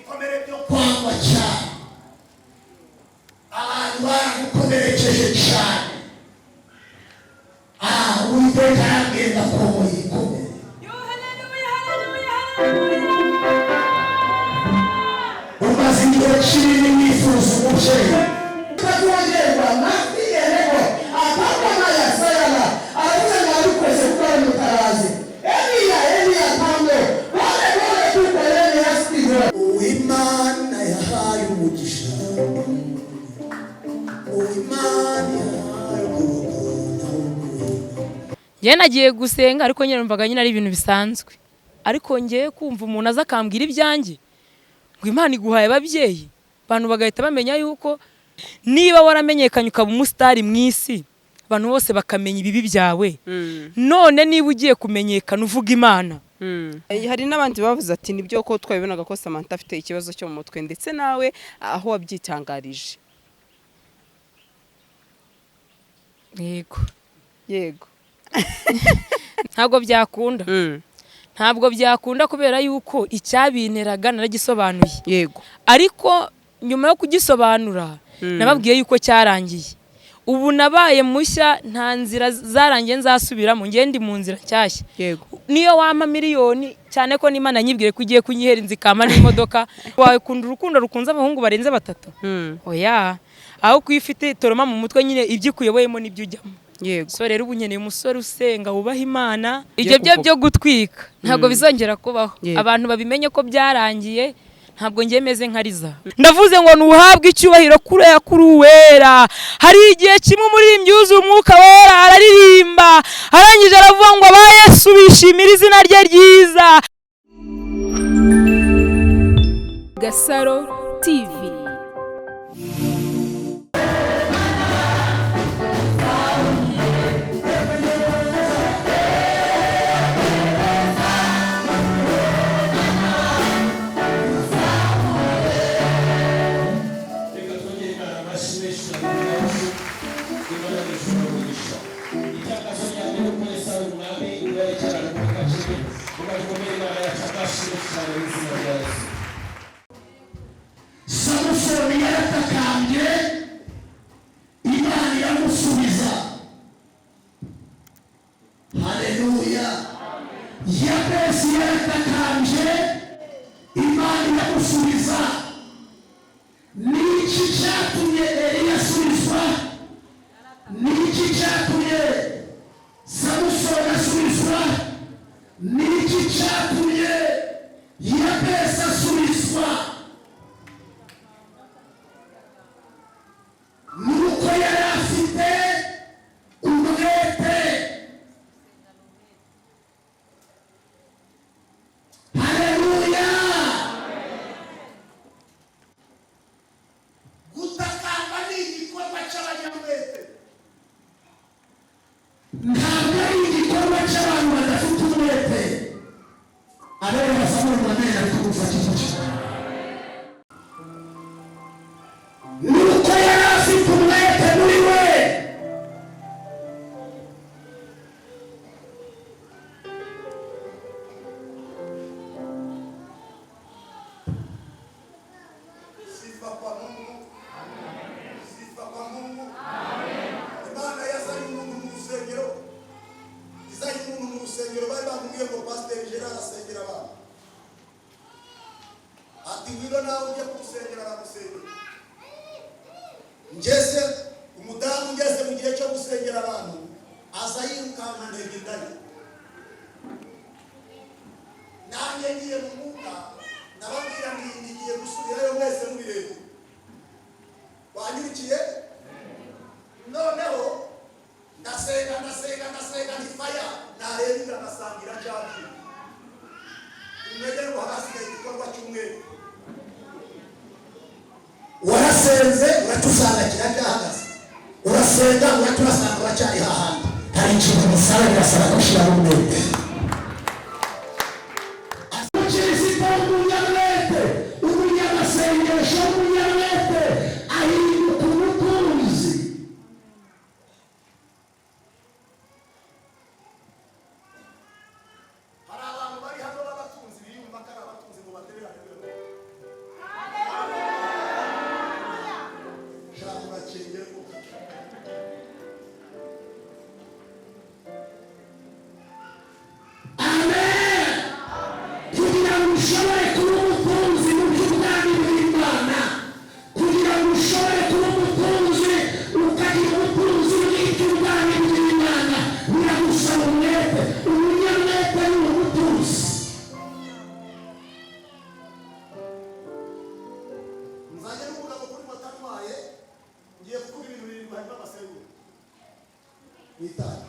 ibikomere byo kwangwa cyane, abantu baragukomerekeje cyane. Uwiteka yabwira ko muyikomere. Umaze igihe kinini wifuza umubyeyi ukazongerwa amafi yerego apapana ya sayana aravuga ngo abikoze kuko ari mutarazi. Eliya pamwe wale kuko yeye yasize uwimana yahaye umugisha, uwimana yahaye urukundo. Njye nagiye gusenga ariko nyine numvaga nyine ari ibintu bisanzwe, ariko ngiye kumva umuntu aza akambwira ibyanjye ngo Imana iguhaye ababyeyi, abantu bagahita bamenya yuko niba waramenyekanye ukaba umusitari mu isi, abantu bose bakamenya ibibi byawe. None niba ugiye kumenyekana uvuga Imana. Hari n'abandi bavuze ati nibyo ko twabibonaga ko Samanta afite ikibazo cyo mu mutwe, ndetse nawe aho wabyitangarije. Yego ntabwo byakunda. Ntabwo byakunda kubera yuko icyabinteraga naragisobanuye. Yego. Ariko nyuma yo kugisobanura nababwiye yuko cyarangiye. Ubu nabaye mushya, nta nzira zarangiye nzasubiramo, ngiye ndi mu nzira nshyashya. Yego. Niyo wampa miliyoni, cyane ko n'Imana nyibwire ko ugiye kunyihera inzu ikama n'imodoka, wawe kunda urukundo rukunze abahungu barenze 3. Oya, aho kuyifite toroma mu mutwe nyine ibyo kuyoboyemo n'ibyo ujyamo. Yego. So rero ubunyeneye umusore usenga wubaha Imana, ibyo byo gutwika ntabwo bizongera kubaho. Abantu babimenye ko byarangiye, ntabwo ngiye meze nkariza. Ndavuze ngo nuhabwe icyubahiro kure yakuruwera. Hari igihe kimwe umuririmbyi yuzuye umwuka wera araririmba, arangije aravuga ngo ba Yesu bishimira izina rye ryiza. GASARO TV. Samusoni yaratakambye, Imana iramusubiza. Haleluya. Yabesi yaratakambye, Imana iramusubiza. Niki cyatumye Eliya asubizwa? Niki cyatumye Samusoni asubizwa? Niki cyatumye Yabesi asubizwa? Nuko yari afite umwete. Haleluya. Gutakamba ni igikorwa cy'abanyamwete, ntabwo ari igikorwa cy'abantu badafite umwete. Abera basamurwa neza ariko gufata icyo. Nuko yari afite umwete muri we. Sifa kwa Mungu. Sifa kwa Mungu. Imana yazanye umuntu mu rusengero. Izanye umuntu mu rusengero, bari bamubwiye ngo PASTER Gerard asengera abantu. Ati ngwino nawe ujye kurusengera, aramusengera. Ngeze umudamu ngeze mu gihe cyo gusengera abantu, aza yirukanka ntegedanye. Nanjye ngiye mu mwuka, nababwira ngiye gusubirayo mwese mubirebe. Wanyukiye? Noneho ndasenga ntifaya, nareba nasangira cyane. Umwete ngo hasigaye igikorwa cy'umwete. Warasenze uratusanga kiragahagaze, urasenga uraturasanga uracyari hahandi. Hari ikintu musaba birasaba gushyiraho umwete. Kirisipo umunyamwete, umunyamasengesho umunyamwete ahinduka umutunzi. Hari abantu bari hano b'abatunzi biyumva ko ari abatunzi ngo baterera. Witanga.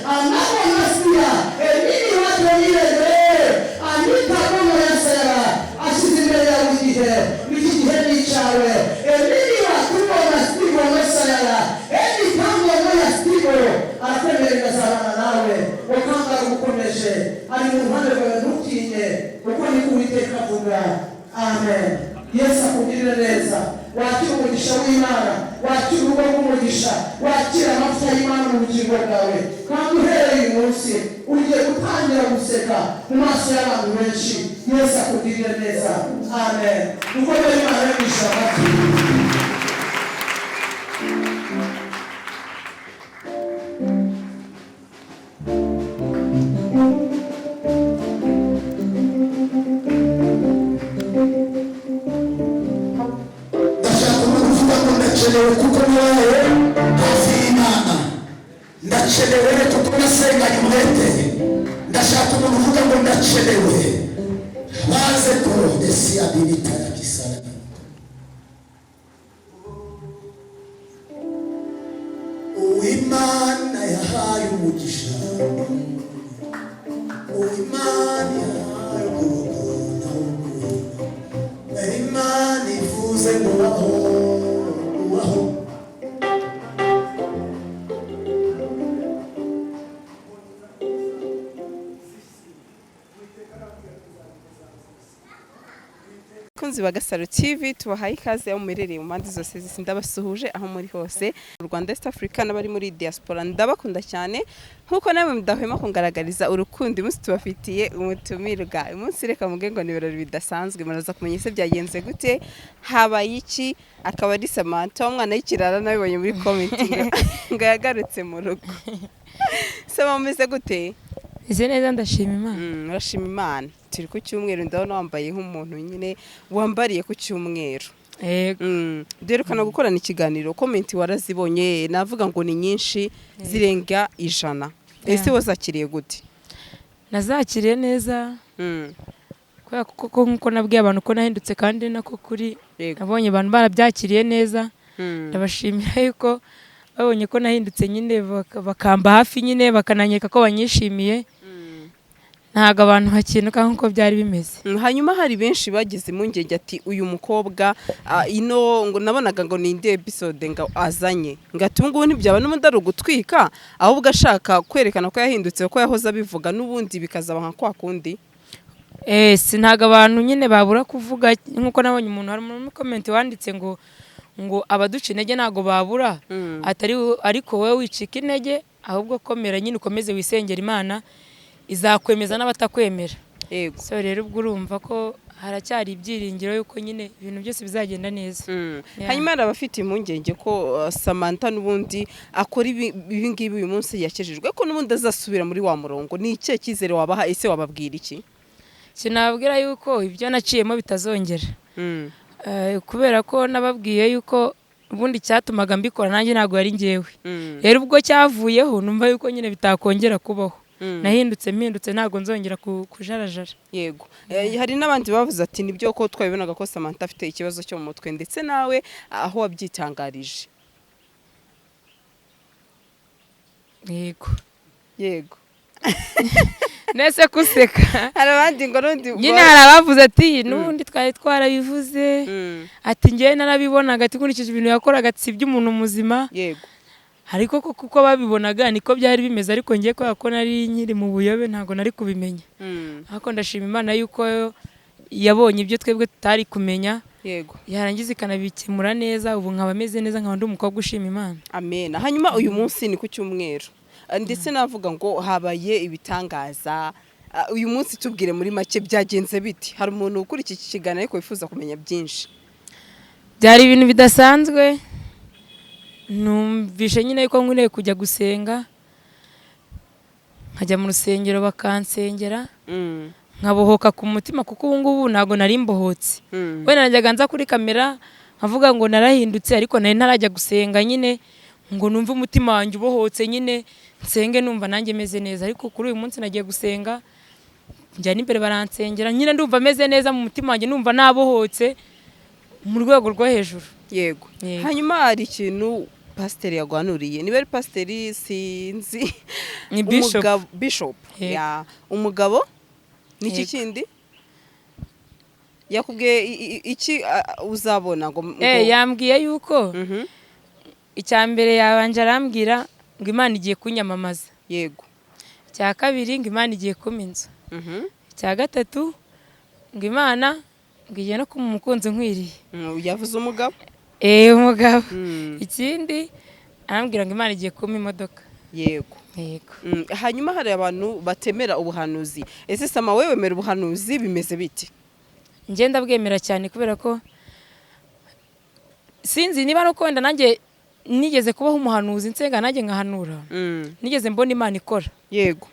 Another last year, a mini mu ruhande rwawe ntutinye kuko ni Uwiteka avuga. Amen. Yesu akugirire neza. Wakira umugisha w'Imana, wakira urugo rw'umugisha, wakira amavuta y'Imana mu bugingo bwawe, kandi uhereye uyu munsi ugiye gutangira guseka mu maso y'abantu benshi. Yesu akugirire neza. Amen. Dukomere Imana y'umugisha amatwi. kuko niwowe hafi y'Imana. Ndakenewe kuko nasenganye umwete. Ndashaka umuntu uvuga ngo ndakenewe. Baze ko desi abilita ya kisara. Uwimana yahaye umugisha. Uwimana yahaye ukuboko. Imana ivuze ngo aho. Kunzi wa GASARO TV tubahaye ikaze aho muherereye mu mpande zose z'isi, ndabasuhuje aho muri hose mu Rwanda, East Africa n'abari muri diaspora. Ndabakunda cyane nkuko namwe mudahwema kungaragariza urukundo. Umunsi tubafitiye umutumirwa. Umunsi reka muge ngo ni ibirori bidasanzwe, muraza kumenya se byagenze gute, habaye iki. Akaba ari Samanta, umwana w'ikirara, nabibonye muri comment ngo yagarutse mu rugo. Saba mumeze gute? Ese neza ndashima Imana. Urashima Imana. Turi ku cyumweru, ndabona wambaye nk'umuntu nyine wambariye ku cyumweru. Yego. Duherukana gukorana ikiganiro, comment warazibonye, navuga ngo ni nyinshi zirenga 100. Ese wazakiriye gute? Nazakiriye neza. Kubera kuko nkuko nabwiye abantu ko nahindutse kandi nako kuri nabonye abantu barabyakiriye neza. Ndabashimira yuko babonye ko nahindutse nyine bakamba hafi nyine bakananyeka ko banyishimiye. Ntago abantu hakinuka nkuko byari bimeze. Hanyuma hari benshi bagize impungenge ati uyu mukobwa ino ngo nabonaga ngo ni indi episode ngo azanye ngatungu ntibyaba n'umundi ari ugutwika, ahubwo ashaka kwerekana ko yahindutse ko yahoze abivuga n'ubundi bikazaba nka kwa kundi. Sinaga abantu nyine babura kuvuga nkuko nabonye umuntu hari mu comment wanditse ngo abaduca intege ntago babura, atari ariko wowe wicika intege, ahubwo komera nyine ukomeze wisengera Imana izakwemeza n'abatakwemera. Yego. So rero ubwo urumva ko haracyari ibyiringiro yuko nyine ibintu byose bizagenda neza. Hanyuma abafite impungenge ko Samanta n'ubundi akora ibi ngibi uyu munsi yakejejwe ko n'ubundi azasubira muri wa murongo, ni icyo cyizere wabaha? Ese wababwira iki? Sinabwira yuko ibyo naciyemo bitazongera. Kubera ko nababwiye yuko ubundi cyatumaga mbikora nanjye ntago yari ngewe. Rero ubwo cyavuyeho numva yuko nyine bitakongera kubaho. Nahindutse mpindutse ntago nzongera kujarajara. Yego. Hari n'abandi bavuze ati nibyo ko twabibonaga ko Samanta afite ikibazo cyo mu mutwe, ndetse nawe aho wabyitangarije. Yego. Yego. Nese kuseka. Hari abandi ngo rundi nyine hari abavuze ati n'ubundi twari twarabivuze, ati ngiye narabibonaga ati kurikije ibintu yakoraga ati by'umuntu muzima. Yego. Ariko kuko babibonaga niko byari bimeze, ariko ngiye ko nari nyiri mu buyobe ntago nari kubimenya. Ariko ndashima Imana yuko yabonye ibyo twebwe tutari kumenya. Yego. Yarangiza ikanabikemura neza, ubu nkaba ameze neza, nkaba ndi umukobwa ushima Imana. Amen. Hanyuma uyu munsi ni ku cyumweru, ndetse navuga ngo habaye ibitangaza. Uyu munsi tubwire muri make byagenze biti. Hari umuntu ukuri iki kiganiro ariko wifuza kumenya byinshi? Byari ibintu bidasanzwe. Numvishe nyine yuko nkwiriye kujya gusenga, nkajya mu rusengero bakansengera, nkabohoka ku mutima kuko ubu ngubu ntago nari mbohotse. Wenda najyaga nza kuri kamera nkavuga ngo narahindutse, ariko nari ntarajya gusenga nyine ngo numve umutima wanjye ubohotse nyine nsenge numva nanjye meze neza. Ariko kuri uyu munsi nagiye gusenga, njya n'imbere baransengera nyine ndumva meze neza mu mutima wanjye, numva nabohotse mu rwego rwo hejuru. Yego. Hanyuma hari ikintu PASTER yagwanuriye, niba ari PASTER sinzi, ni Bishop. Ya umugabo niki kindi yakubwiye iki uzabona ngo yambwiye yuko icyambere yabanje arambwira ngo Imana igiye kunyamamaza. Yego. Cya kabiri ngo Imana igiye kuma inzu. icya gatatu ngo Imana ngo igiye no kuma umukunzi nkwiriye. Yavuze umugabo? Umugabo. Ikindi arambwira ngo Imana igiye kuma imodoka. Yego. Hanyuma hari abantu batemera ubuhanuzi. Ese Sama wewe wemera ubuhanuzi bimeze biti? Nje ndabwemera cyane kubera ko sinzi niba no kwenda nanjye nigeze kubaho umuhanuzi nsenga nanjye ngahanura. Nigeze mbona Imana ikora. Yego.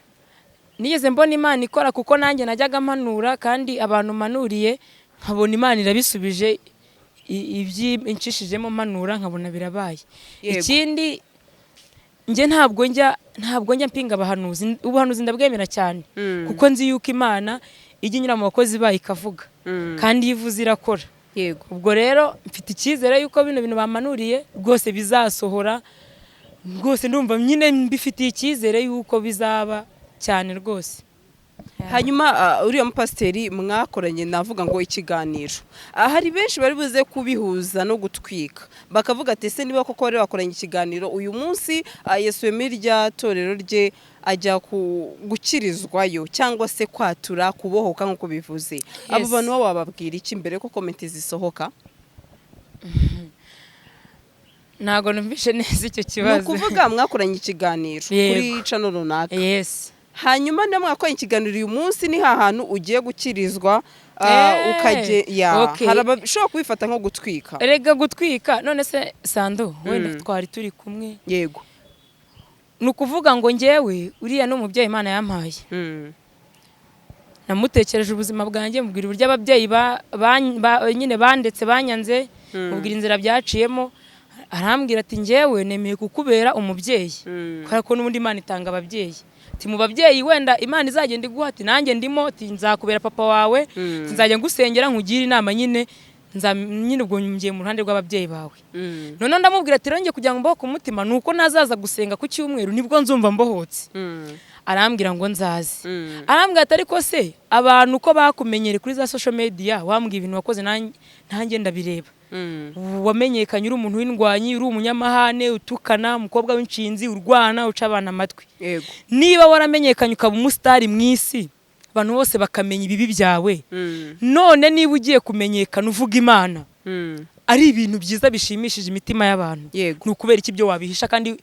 Nigeze mbona Imana ikora kuko nanjye najyaga mpanura kandi abantu manuriye nkabona Imana irabisubije ibyinshishijemo mpanura nkabona birabaye. Ikindi nje ntabwo njya mpinga abahanuzi. Ubuhanuzi ndabwemera cyane kuko nzi yuko Imana ijya inyura mu bakozi bayo ikavuga kandi yivuze irakora. Yego. Ubwo rero mfite icyizere yuko bino bintu bamanuriye rwose bizasohora. Rwose ndumva nyine mbifitiye icyizere yuko bizaba cyane rwose. Hanyuma uriya mupasiteri mwakoranye navuga ngo ikiganiro. Hari benshi bari buze kubihuza no gutwika. Bakavuga ati ese niba koko bari bakoranye ikiganiro uyu munsi Yesuwe rya torero rye ajya gukirizwayo cyangwa se kwatura kubohoka nkuko bivuze. Abo bantu wababwira iki mbere ko komenti zisohoka? Ntago numvishe neza icyo kibazo. Nukuvuga mwakoranye ikiganiro kuri channel runaka. Hanyuma na mwakoranye ikiganiro uyu munsi ni hahantu ugiye gukirizwa ukaje harabashobora kubifata nko gutwika. Erega gutwika none se Sando wenda twari turi kumwe. Yego. Nukuvuga ngo ngewe uriya no mubyeyi Imana yampaye. Namutekereje ubuzima bwanjye mubwira uburyo ababyeyi nyine bandetse banyanze mubwira inzira byaciyemo. Arambwira ati ngewe nemeye kukubera umubyeyi kubera ko n'ubundi Imana itanga ababyeyi. Ati mu babyeyi wenda Imana izagenda iguha ati nanjye ndimo ati nzakubera papa wawe nzajya ngusengera nkugire inama nyine ubwo ngiye mu ruhande rw'ababyeyi bawe. None ndamubwira ati renge kugira ngo mbohoke umutima nuko nazaza gusenga ku cyumweru nibwo nzumva mbohotse. Arambwira ngo nzaze. Arambwira ati ariko se abantu ko bakumenyere kuri za social media wambwiye ibintu wakoze nanjye ndabireba. Wamenyekanye uri umuntu w'indwanyi uri umunyamahane utukana umukobwa w'inshinzi urwana uca abana amatwi. Niba waramenyekanye ukaba umusitari mwisi abantu bose bakamenya ibibi byawe none niba ugiye kumenyekana uvuga Imana ari ibintu byiza bishimishije imitima y'abantu nukubera iki byo wabihisha kandi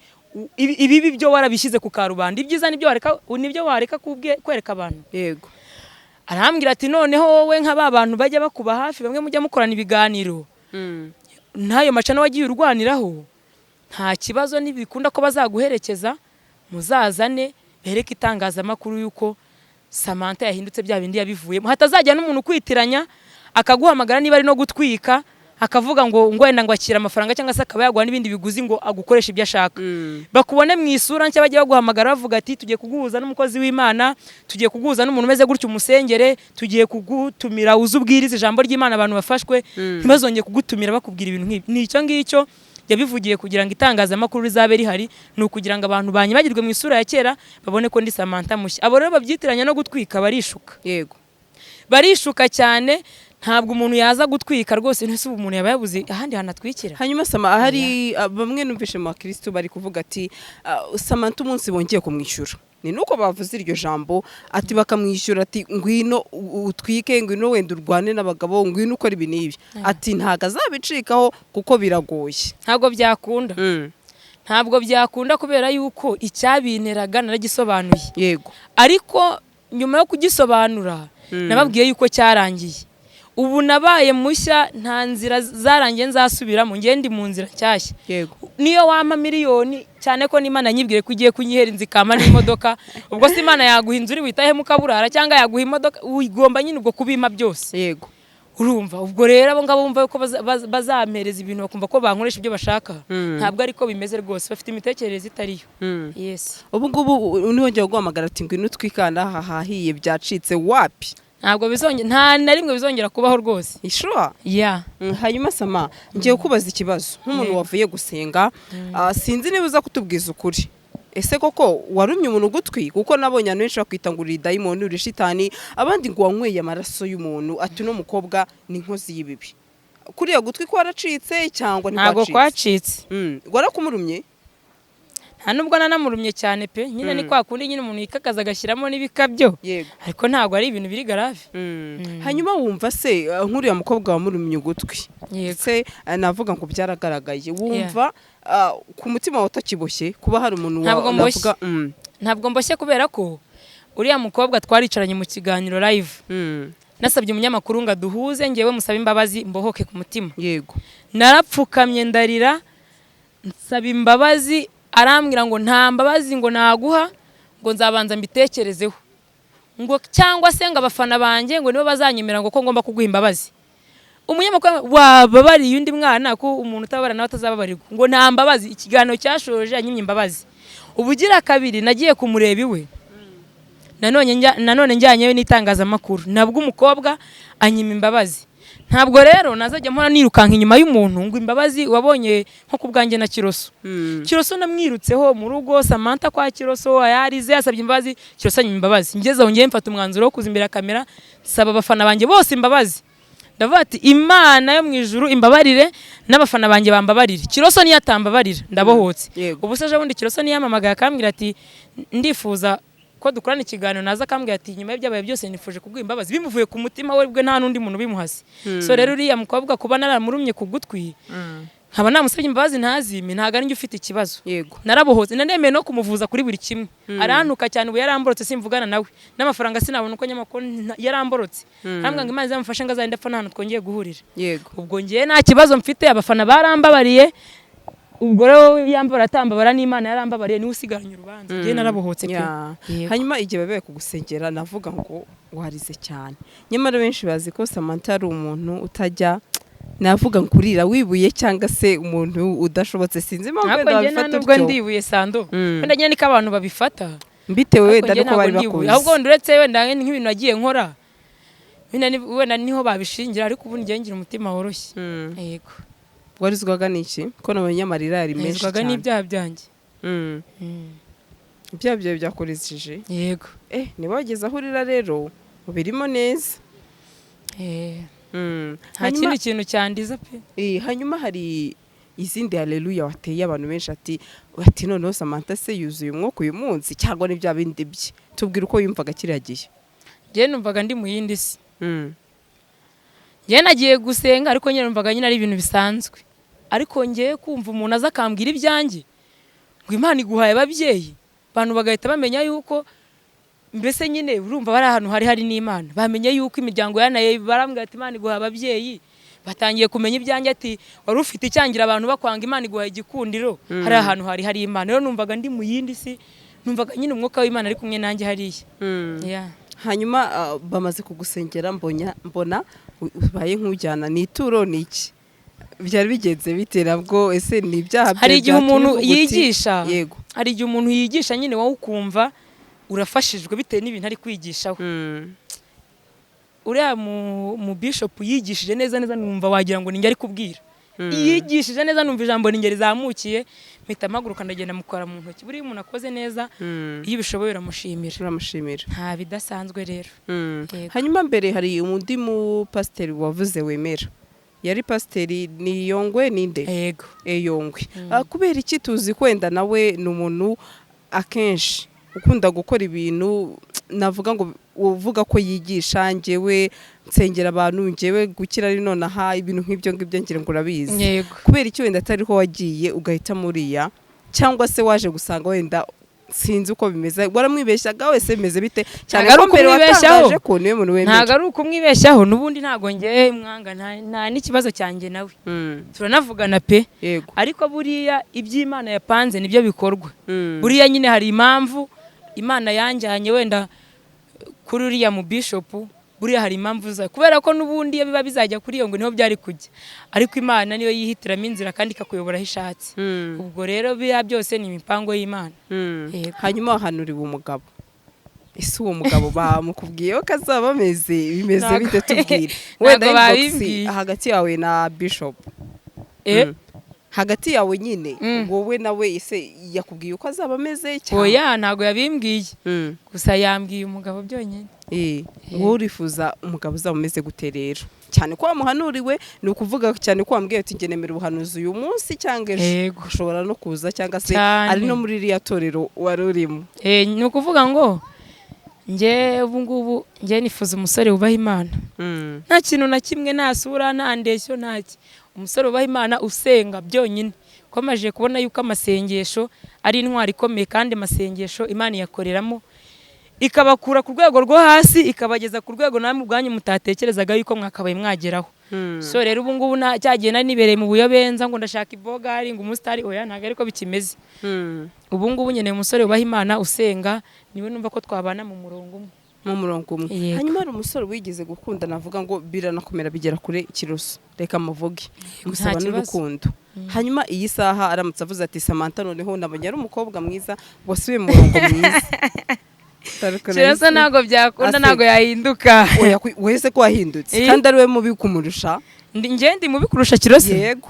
ibibi byo warabishyize ku karubanda ibyiza nibyo wareka kwereka abantu. Yego. Arambwira ati noneho wowe nk'aba bantu bajya bakuba hafi bamwe mujya mukorana ibiganiro ntayo macana wagiye urwaniraho nta kibazo nibikunda ko bazaguherekeza muzazane bereke itangazamakuru yuko Samanta yahindutse bya bindi yabivuyemo hatazajya n'umuntu kwitiranya akaguhamagara niba ari no gutwika akavuga ngo wenda ngo akira amafaranga cyangwa se akaba yagwa n'ibindi biguzi ngo agukoresha ibyo ashaka. Bakubone mu isura nshya bajye baguhamagara bavuga ati tugiye kuguhuza n'umukozi w'Imana tugiye kuguhuza n'umuntu umeze gutyo umusengere tugiye kugutumira uzubwiriza ijambo ry'Imana abantu bafashwe ntibazongeye kugutumira bakubwira ibintu nk'ibi. Nicyo ngicyo yabivugiye kugira ngo itangazamakuru rizabe rihari nukugira ngo abantu banyibagirwe mu isura ya kera babone ko ndi Samanta mushya. Abo rero babyitiranya no gutwika barishuka. Yego. Barishuka cyane. Ntabwo umuntu yaza gutwika rwose ntese umuntu yaba yabuze ahandi hanatwikira. Hanyuma Sama hari bamwe numvishe mu Kristo bari kuvuga ati Samanta umunsi bongeye kumwishyura. Ni nuko bavuze iryo jambo ati bakamwishyura ati ngwino utwike ngwino wenda urwane n'abagabo ngwino ukora ibi n'ibi. Ati ntago azabicikaho kuko biragoye. Ntabwo byakunda. Ntabwo byakunda kubera yuko icyabinteraga naragisobanuye. Yego. Ariko nyuma yo kugisobanura nababwiye yuko cyarangiye. Ubu nabaye mushya nta nzira zarangiye nzasubiramo ngende mu nzira nshyashya. Yego. Niyo wampa miliyoni cyane ko n'Imana nyibwire ko ugiye kunyihera inzikama n'imodoka ubwo se Imana yaguha inzu uri witahe mukaburara cyangwa yaguha imodoka ugomba nyine ubwo kubima byose. Yego. Urumva ubwo rero abo ngabo bumva ko bazampereza ibintu bakumva ko bankoresha ibyo bashaka ntabwo ariko bimeze rwose bafite imitekerereze itariyo. Yes. Ubu ngubu niwongeye guhamagara ati ngwino twikana hahiye byacitse wapi? Ntabwo bizongera nta na rimwe bizongera kubaho rwose. Ishura? Yeah. Hanyuma Sama ngiye kubaza ikibazo nk'umuntu wavuye gusenga sinzi niba uza kutubwiza ukuri. Ese koko warumye umuntu gutwi kuko nabonye abantu benshi bakwitangurira dayimoni uri shitani abandi ngo wanyweye amaraso y'umuntu ati no mukobwa ni inkozi y'ibibi. Kuriya gutwi ko waracitse cyangwa ntabwo kwacitse? Gwarakumurumye? nta nubwo nanamurumye cyane pe nyine ni kwa kundi nyine umuntu yikakaza agashyiramo n'ibikabyo ariko ntabwo ari ibintu biri grave. Hanyuma wumva se nk'uriya mukobwa wamurumye ugutwi se navuga ngo byaragaragaye wumva ku mutima utakiboshye kuba hari umuntu wavuga ntabwo mboshye kubera ko uriya mukobwa twaricaranye mu kiganiro live nasabye umunyamakuru ngo aduhuze ngewe musaba imbabazi mbohoke ku mutima. Yego narapfukamye ndarira nsaba imbabazi arambwira ngo nta mbabazi ngo naguha ngo nzabanza mbitekerezeho ngo cyangwa se ngo abafana banjye ngo nibo bazanyemera ngo ko ngomba kuguha imbabazi. Umunyamakuru wababariye undi mwana ko umuntu utabara nawe atazababarirwa ngo nta mbabazi. Ikiganiro cyashoje anyimye imbabazi. Ubugira kabiri nagiye kumureba iwe nanone njyanyewe n'itangazamakuru nabwo umukobwa anyima imbabazi. Ntabwo rero nazajya mpora nirukanka inyuma y'umuntu ngo imbabazi wabonye nko kubwanjye na Kiroso. Kiroso namwirutseho mu rugo Samanta kwa Kiroso ayarize yasabye imbabazi Kiroso anyima imbabazi. Ngeze aho ngiye mfata umwanzuro wo kuzimbira kamera saba abafana banjye bose imbabazi. Ndavuga ati Imana yo mu ijuru imbabarire n'abafana banjye bambabarire. Kiroso niyo atambabarira ndabohotse. Ubu se bundi Kiroso niyamamagaye akambwira ati ndifuza ko dukorana ikiganiro naza akambwira ati nyuma y'ibyabaye byose nifuje kuguha imbabazi bimuvuye ku mutima we bwe nta nundi muntu bimuhase. So rero uriya mukobwa kuba naramurumye ku gutwi nkaba namusabye imbabazi ntazime ntago ari njye ufite ikibazo. Narabohotse nanemeye no kumuvuza kuri buri kimwe. Arantuka cyane ubu yaramborotse simvugana nawe n'amafaranga sinabona uko nyamakuru yaramborotse. Hambwa ngo Imana izamufashe ngo azagenda apfa nta twongeye guhurira. Ubwo ngiye nta kibazo mfite abafana barambabariye. Ubwo rero yambara atambabara n'Imana yarambabariye niwe usigaranye urubanza. Ngiye narabohotse pe. Hanyuma igihe babaye kugusengera navuga ngo warize cyane. Nyamara benshi bazi ko Samanta ari umuntu utajya navuga nkurira wibuye cyangwa se umuntu udashobotse sinzi impamvu ndabifata ubwo ndibuye sando. Wenda nyine niko abantu babifata. Mbitewe wenda nuko bari bakuzi. Ahubwo nduretse wenda nk'ibintu nagiye nkora. Wenda niho babishingira ariko ubu ngiye ngira umutima woroshye. Yego. Warizwaga n'iki ko nabonye amarira yari menshi cyane. Warizwaga n'ibyaha byanjye. Ibyaha byawe byakoresheje. Yego. Niba wageze aho urira rero ubirimo neza. Nta kindi kintu cyandiza pe. Hanyuma hari izindi haleluya wateye abantu benshi ati noneho Samanta se yuzuye umwuka uyu munsi cyangwa n'ibya bindi bye. Tubwira uko yumvaga kiriya gihe. Ngiye numvaga ndi mu yindi si. Ngiye nagiye gusenga ariko nyine numvaga nyine ari ibintu bisanzwe. Ariko ngiye kumva umuntu aza akambwira ibyanjye ngo Imana iguhaye ababyeyi abantu bagahita bamenya yuko mbese nyine urumva bari ahantu hari n'Imana bamenye yuko imiryango yanaye barambwira ati Imana iguhaye ababyeyi batangiye kumenya ibyanjye ati wari ufite icyangira abantu bakwanga Imana iguhaye igikundiro hari ahantu hari Imana. Rero numvaga ndi mu yindi si numvaga nyine umwuka w'Imana ari kumwe nanjye hariya. Hanyuma bamaze kugusengera mbona ubaye nk'ujyana n'ituro n'iki byari bigenze bitera bwo ese ni ibyaha bye. Hari igihe umuntu yigisha. Yego. Hari igihe umuntu yigisha nyine wowe ukumva urafashijwe bitewe n'ibintu ari kwigishaho. Uriya mu bishop yigishije neza numva wagira ngo ninjye ari kubwira. Yigishije neza numva ijambo n'ingeri zamukiye mpita mpaguruka ndagenda mukora mu ntoki. Buri umuntu akoze neza iyo bishoboye uramushimira. Nta bidasanzwe rero. Hanyuma mbere hari undi mu pasteur wavuze wemera. Yari pasteri ni Yongwe ninde? Yego. Yongwe. Kubera iki tuzi kwenda nawe n'umuntu akenshi ukunda gukora ibintu navuga ngo uvuga ko yigisha ngewe nsengera abantu ngewe gukira ari nonaha ibintu nk'ibyo ngibyo ngira ngo urabizi. Kubera iki wenda atari ho wagiye ugahita muriya cyangwa se waje gusanga wenda sinzi uko bimeze waramwibeshyaga wese bimeze bite cyane ko mbere watangaje ko niwe muntu wemeye. Ntago ari ukumwibeshyaho nubundi ntago ngiye mwanga nta n'ikibazo cyanjye nawe. Turanavugana pe. Ariko buriya iby'Imana yapanze nibyo bikorwa. Buriya nyine hari impamvu Imana yanjyanye wenda kuri uriya mu bishop buriya hari impamvu za kubera ko nubundi iyo biba bizajya kuri iyo ngo niho byari kujya ariko Imana niyo yihitiramo inzira kandi ikakuyobora hishatse. Ubwo rero biya byose ni imipango y'Imana. Hanyuma wahanuriwe umugabo. Ese uwo mugabo bamukubwiye ko azaba bimeze bite tubwire. Wenda hagati yawe na bishop. Hagati yawe nyine wowe nawe ese yakubwiye uko azaba ameze cyane? Oya ntago yabimbwiye. Gusa yambwiye umugabo byonyine. Wowe urifuza umugabo uzaba umeze gute rero cyane ko wamuhanuriwe ni ukuvuga cyane ko wambwiye ati ngenemera ubuhanuzi uyu munsi cyangwa ejo ushobora no kuza cyangwa se ari no muri iriya torero wari urimo. Ni ukuvuga ngo njye ubu ngubu njye nifuza umusore wubaha Imana, nta kintu na kimwe, nta sura, nta ndeshyo, ntaki. Umusore wubaha Imana usenga byonyine. Komeje kubona yuko amasengesho ari intwari ikomeye, kandi amasengesho Imana yakoreramo ikabakura ku rwego rwo hasi ikabageza ku rwego namwe ubwanyu mutatekerezaga yuko mwakabaye mwageraho. So rero ubu ngubu cyagiye nari nibereye mu buyobenza ngo ndashaka ibogari ngo umusitari, oya ntabwo ariko bikimeze. Ubu ngubu nyene umusore wubaha Imana usenga niwe numva ko twabana mu murongo umwe. Hanyuma hari umusore wigize gukunda navuga ngo biranakomera bigera kure ikiruso, reka muvuge gusaba n'urukundo. Hanyuma iyi saha aramutse avuze ati Samanta noneho nabonye ari umukobwa mwiza wasubiye mu murongo mwiza. Kirasa ntago byakunda, ntago yahinduka. Oya wese ko wahindutse kandi ari we mubi kumurusha. Njye ndi mubi kurusha Kirose. Yego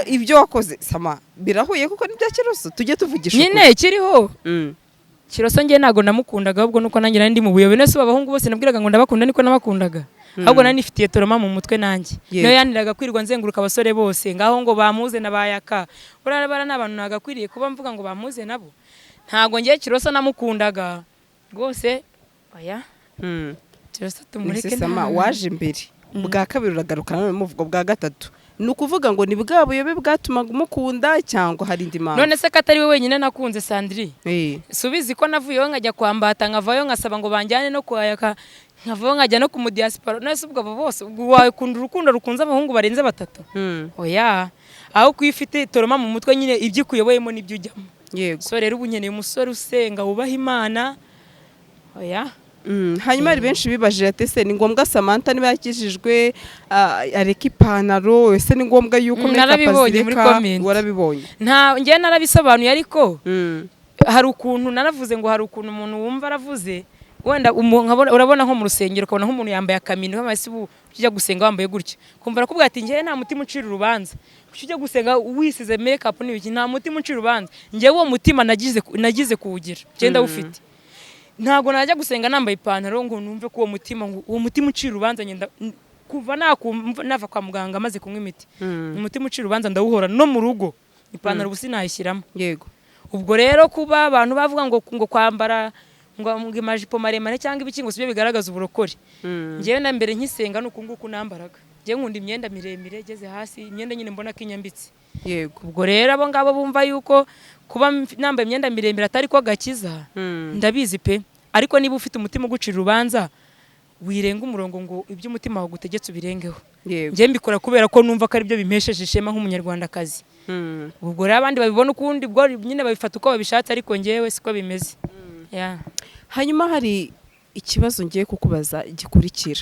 ibyo wakoze Sama birahuye kuko nibya Kirose, tujye tuvugisha nyine kiriho. Kirose njye ntago namukundaga, ahubwo nuko nanjye ndi mu buyobe. Nese abahungu bose nabwiraga ngo ndabakunda niko nabakundaga, ahubwo nani nifitiye toroma mu mutwe nanjye. Niyo yaniraga kwirwa nzenguruka abasore bose ngaho ngo bamuze nabayaka. Urarabara n'abantu nagakwiriye kuba mvuga ngo bamuze nabo. Ntago njye Kirose namukundaga rwose. Oya Kirose tumureke. Sama waje imbere bwa kabiri uragaruka none muvugo bwa gatatu, ni ukuvuga ngo ni bwa buyobe bwatumaga umukunda cyangwa hari indi mpamvu? None se katari we wenyine nakunze Sandri. Subizi ko navuyeho nkajya kwambata nkavayo nkasaba ngo banjyane no kwayaka, nkavayo nkajya no ku mu diaspora. Nese ubwo bose wakunda urukundo rukunze abahungu barenze batatu? Oya, aho kwifite toroma mu mutwe nyine ibyo kuyoboyemo nibyo ujyamo. Yego. So rero ubunyeneye umusore usenga wubaha Imana. Oya. Hanyuma hari benshi bibajije ati se ni ngombwa Samanta niba yakijijwe areka ipantaro, ese ni ngombwa yuko narabibonye. Warabibonye? Nta njye narabisobanuye, ariko hari ukuntu naravuze ngo hari ukuntu umuntu wumva aravuze wenda urabona nko mu rusengero ukabona nk'umuntu yambaye akamini nk'amase ujya gusenga wambaye gutya, kumva arakubwira ati njye nta mutima ucira urubanza, ujya gusenga wisize make up n'ibiki, nta mutima ucira urubanza. Njye uwo mutima nagize kuwugira, genda ufite. Ntago najya gusenga nambaye ipantaro ngo numve ko uwo mutima ucira urubanza. Nyenda kuva nava kwa muganga maze kunywa imiti, umutima ucira urubanza ndawuhora no mu rugo, ipantaro ubusi nayishyiramo. Yego. Ubwo rero kuba abantu bavuga ngo kwambara ngo imajipo maremare cyangwa ibiki ngo sibyo bigaragaza uburokore. Njyewe na mbere nkisenga nuko nguko nambaraga. Njye nkunda imyenda miremire geze hasi, imyenda nyine mbona kinyambitse. Yego. Ubwo rero abo ngabo bumva yuko kuba nambaye imyenda miremire atari ko gakiza, ndabizi pe. Ariko niba ufite umutima ugucira urubanza wirenga umurongo ngo ibyo umutima wawe gutegetse ubirengeho. Njye mbikora kubera ko numva ko ari byo bimpesheje ishema nk'umunyarwandakazi. Ubwo rero abandi babibona ukundi bwo nyine babifata uko babishatse, ariko njyewe siko bimeze. Hanyuma hari ikibazo ngiye kukubaza gikurikira.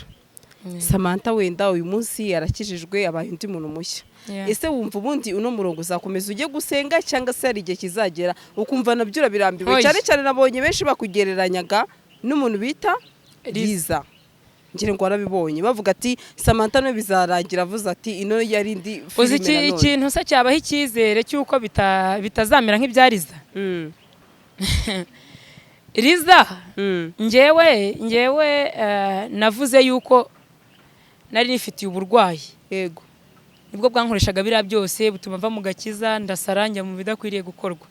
Samanta wenda uyu munsi arakijijwe abaye undi muntu mushya. Ese wumva ubundi uno murongo uzakomeza ujye gusenga cyangwa se hari igihe kizagera ukumva nabyo urabirambiwe? Cyane cyane nabonye benshi bakugereranyaga n'umuntu bita Liza. Ngira ngo warabibonye bavuga ati Samanta no bizarangira, avuze ati ino yari ndi filime nanone. Uzi ikintu se cyabaho icyizere cyuko bitazamera nk'ibyariza. Liza njyewe navuze yuko nari nifitiye uburwayi. Yego. Nibwo bwankoreshaga biriya byose butuma mva mu gakiza ndasaranja mu bidakwiriye gukorwa.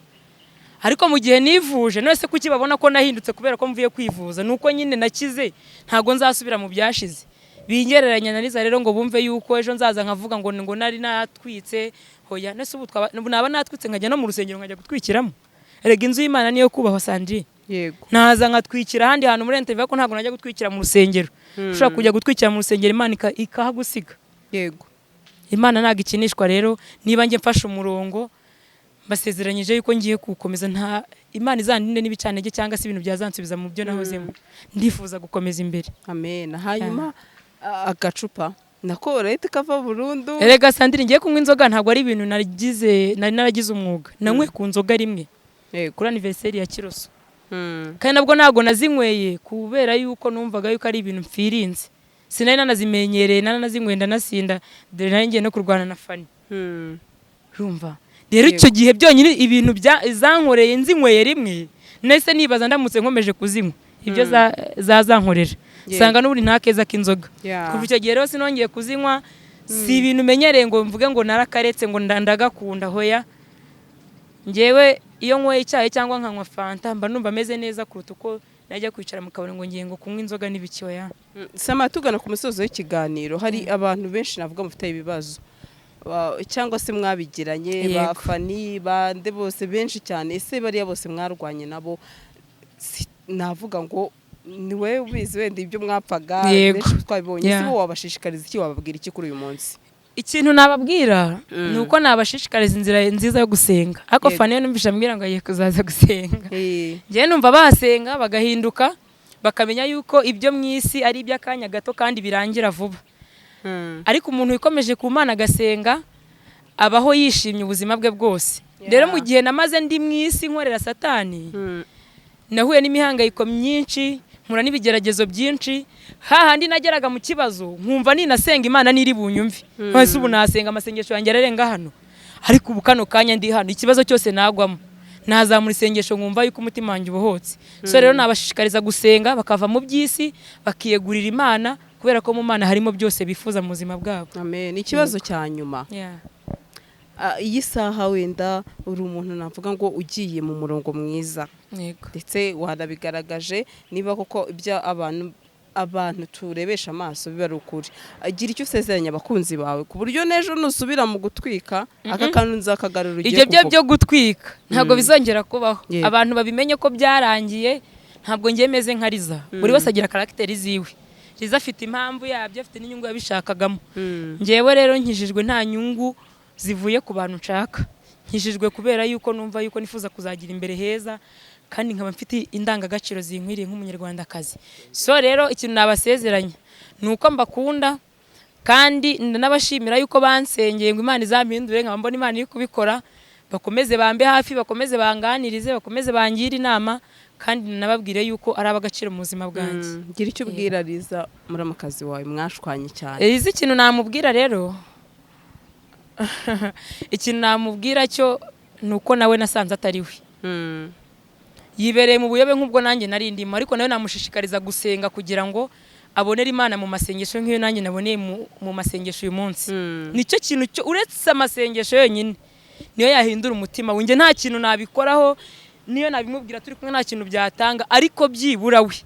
Ariko mu gihe nivuje none se kuki babona ko nahindutse kubera ko mvuye kwivuza? Nuko nyine nakize, ntago nzasubira mu byashize. Bingereranya na Liza rero ngo bumve yuko ejo nzaza nkavuga ngo nari natwitse. Hoya nese ubu naba natwitse nkajya no mu rusengero nkajya gutwikiramo. Erega inzu y'Imana niyo kubahwa Sandri. Yego. Naza nkatwikira ahandi hantu muri interview ko ntago najya gutwikira mu rusengero. Ushaka kujya gutwikira mu rusengero Imana ikahagusiga. Yego. Imana ntago ikinishwa rero. Niba njye mfashe umurongo basezeranyije yuko ngiye gukomeza, nta Imana izandinde n'ibicanege cyangwa se ibintu byazansubiza mu byo nahozemo. Ndifuza gukomeza imbere. Amen. Hanyuma agacupa nako leta kava burundu. Erega Sandrine ngiye kunywa inzoga ntabwo ari ibintu naragize umwuga. Nanywe ku nzoga rimwe kuri anniversaire ya Kiroso. Kandi nabwo ntago nazinyweye kubera yuko numvaga yuko ari ibintu mfirinze. Sinari nanazimenyereye nanazinywenda nasinda dore nari ngiye no kurwana na Fani. Urumva rero icyo gihe byonyine ibintu zankoreye nzinyweye rimwe nese nibaza ndamutse nkomeje kuzinywa ibyo zazankorera sanga n'ubundi nta keza k'inzoga kuva icyo gihe rero sinongeye kuzinywa si ibintu menyereye ngo mvuge ngo narakaretse ngo ndagakunda hoya ngewe iyo nyweye icyayi cyangwa nkanywa fanta mba numva ameze neza kuruta uko najya kwicara mu kabari ngo ngiye ngo kunywa inzoga n'ibicyoya. Sama tugana ku musozo w'ikiganiro hari abantu benshi navuga mufite ibibazo cyangwa se mwabigiranye bafani bande bose benshi cyane ese bariya bose mwarwanye nabo navuga ngo niwe ubizi wenda ibyo mwapfaga benshi twabibonye ese bo wabashishikariza iki wababwira iki kuri uyu munsi? Ikintu nababwira ni uko nabashishikariza inzira nziza yo gusenga ariko fani numvisha ambwira ngo agiye kuzaza gusenga njye numva basenga bagahinduka bakamenya yuko ibyo mu isi ari iby'akanya gato kandi birangira vuba ariko umuntu wikomeje ku Mana agasenga abaho yishimye ubuzima bwe bwose. Rero mu gihe namaze ndi mu isi nkorera satani nahuye n'imihangayiko myinshi mpura n'ibigeragezo byinshi hahandi nageraga mu kibazo nkumva ninasenga Imana niri bunyumve hose ubu nasenga amasengesho yanjye ararenga hano ariko ubu kano kanya ndi hano ikibazo cyose nagwamo nazamura isengesho nkumva yuko umutima wanjye ubohotse. So rero nabashishikariza gusenga bakava mu by'isi bakiyegurira Imana kubera ko mu Mana harimo byose bifuza mu buzima bwabo. Amen. Ikibazo cya nyuma iyi saha wenda uri umuntu navuga ngo ugiye mu murongo mwiza ndetse warabigaragaje niba koko ibyo abantu turebesha amaso biba ari ukuri agira icyo usezeranya abakunzi bawe ku buryo n'ejo nusubira mu gutwika aka kantu nzakagarura ugiye kuvuga ibyo byo gutwika ntabwo bizongera kubaho abantu babimenye ko byarangiye ntabwo ngiye meze nka Riza buri wese agira karagiteri ziwe Riza afite impamvu yabyo afite n'inyungu yabishakagamo ngewe rero nkijijwe nta nyungu zivuye ku bantu nshaka nkijijwe kubera yuko numva yuko nifuza kuzagira imbere heza kandi nkaba mfite indangagaciro zinkwiriye nk'umunyarwandakazi. So rero ikintu nabasezeranya nuko mbakunda kandi ndanabashimira yuko bansengeye ngo Imana izampindure nkaba mbona Imana iri kubikora bakomeze bambe hafi bakomeze banganirize bakomeze bangira inama kandi nababwire yuko ari abagaciro mu buzima bwanjye. Gira icyo ubwira Riza muramakazi wawe mwashwanye cyane. Riza ikintu namubwira rero ikintu namubwira cyo nuko nawe nasanze atari we yibereye mu buyobe nk'ubwo nanjye narindimo ariko nawe namushishikariza gusenga kugira ngo abonere Imana mu masengesho nk'iyo nanjye naboneye mu masengesho uyu munsi. Nicyo kintu cyo uretse amasengesho yonyine niyo yahindura umutima we. Nge nta kintu nabikoraho niyo nabimubwira turi kumwe nta kintu byatanga ariko byibura we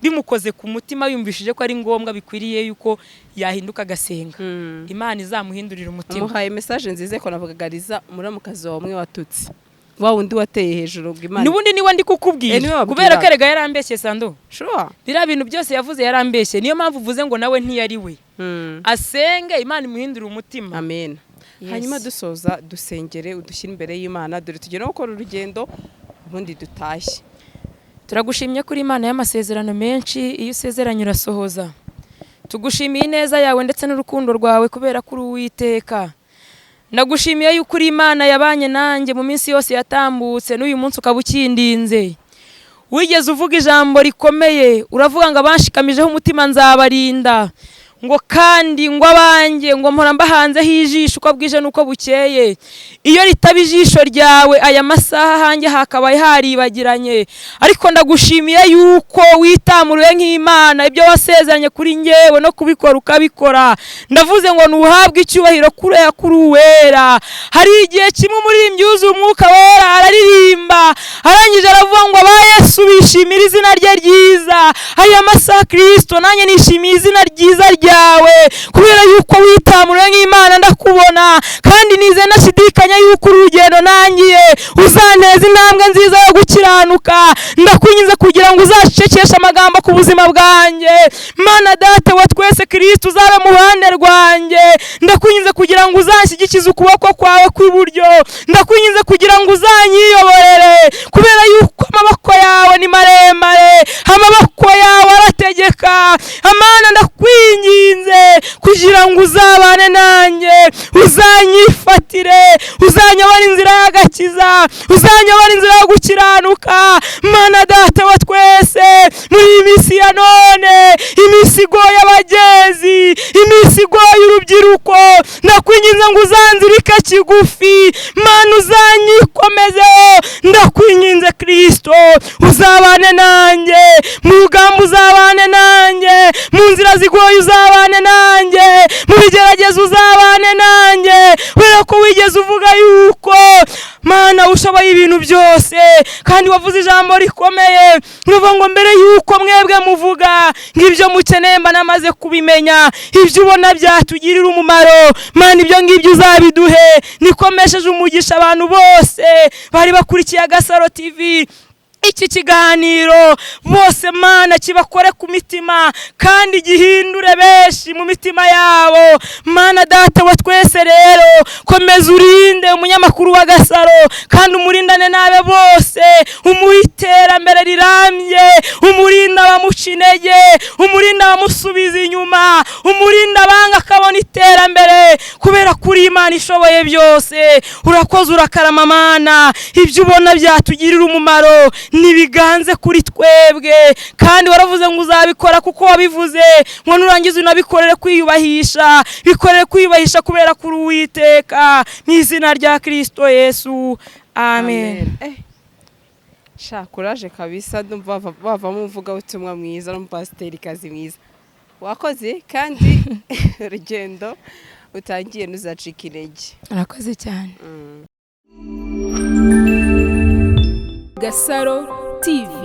bimukoze ku mutima yumvishije ko ari ngombwa bikwiriye yuko yahinduka agasenga Imana izamuhindurira umutima. Muhaye message nzize ko navugaga Riza muramukazi wawe watutse wa wundi wateye hejuru bw'Imana nubundi niwe ndi kukubwira kubera ko erega yarambeshye Sando sure bira bintu byose yavuze yarambeshye niyo mpamvu uvuze ngo nawe ntiyari we asenge Imana imuhindurira umutima. Amen. Hanyuma dusoza dusengere udushyira imbere y'Imana dore tugera gukora urugendo ubundi dutashye. Turagushimye kuri Imana y'amasezerano menshi iyo usezeranye urasohoza. Tugushimiye ineza yawe ndetse n'urukundo rwawe kubera kuri Uwiteka. Ndagushimiye yuko uri Imana yabanye nanjye mu minsi yose yatambutse n'uyu munsi ukaba ukindinze. Wigeze uvuga ijambo rikomeye uravuga ngo abanshikamijeho umutima nzabarinda ngo kandi ngo abanjye ngo mpora mbahanzeho ijisho uko bwije nuko bukeye. Iyo ritaba ijisho ryawe aya masaha hanjye hakabaye haribagiranye ariko ndagushimiye yuko witamuruye nk'Imana ibyo wasezeranye kuri ngewe no kubikora ukabikora. Ndavuze ngo nuhabwe icyubahiro kuri uwera. Hari igihe kimwe umuririmbyi yuzuye umwuka wera araririmba arangije aravuga ngo aba Yesu bishimira izina rye ryiza. Aya masaha Kristo nanjye nishimiye izina ryiza yawe kubera yuko witamuruye nk'Imana ndakubona kandi nize nashidikanya yuko urugendo nangiye uzanteza intambwe nziza yo gukiranuka. Ndakwinginze kugira ngo uzashekeshe amagambo ku buzima bwanjye Mana data wa twese Kristo uzabe mu ruhande rwanjye. Ndakwinginze kugira ngo uzanshyigikize ukuboko kwawe kw'iburyo. Ndakwinginze kugira ngo uzanyiyoborere kubera yuko amaboko yawe ni maremare amaboko yawe arategeka. Amana ndakwinginze kugira ngo uzabane nanjye uzanyifatire uzanyobora inzira y'agakiza uzanyobora inzira yo gukiranuka. Mana data wa twese muri iyi minsi ya none iminsi igoye abagenzi iminsi igoye urubyiruko ndakwinginze ngo uzanzirike kigufi Mana uzanyikomezeho. Ndakwinginze Kristo uzabane nanjye mu rugamba uzabane nanjye, mu nzira zigoye uzabane nanjye, mu bigeragezo uzabane nanjye, kubera ko wigeze uvuga yuko Mana ushoboye ibintu byose, kandi wavuze ijambo rikomeye uvuga ngo mbere yuko mwebwe muvuga ngibyo mukeneye mba namaze kubimenya, ibyo ubona byatugirira umumaro Mana ibyo ngibyo uzabiduhe. Nikomesheje umugisha abantu bose bari bakurikiye GASARO TV iki kiganiro bose Mana kibakore ku mitima kandi gihindure benshi mu mitima yabo. Mana data wa twese rero komeza urinde umunyamakuru wa GASARO kandi umurindane nabe bose, umuhiterambere rirambye, umurinda abamuca intege, umurinda abamusubiza inyuma, umurinda abanga akabona iterambere, kubera kuri Imana ishoboye byose. Urakoze urakarama Mana, ibyo ubona byatugirira umumaro nibiganze kuri twebwe, kandi waravuze ngo uzabikora kuko wabivuze ngo nurangiza unabikorere kwiyubahisha, bikorere kwiyubahisha kubera kuri Uwiteka, mu izina rya Kristo Yesu, amen. Kuraje kabisa, ndumva bavamo umuvugabutumwa mwiza n'umupasiteri kazi mwiza. Wakoze kandi urugendo utangiye ntuzacika intege. Urakoze cyane. GASARO TV.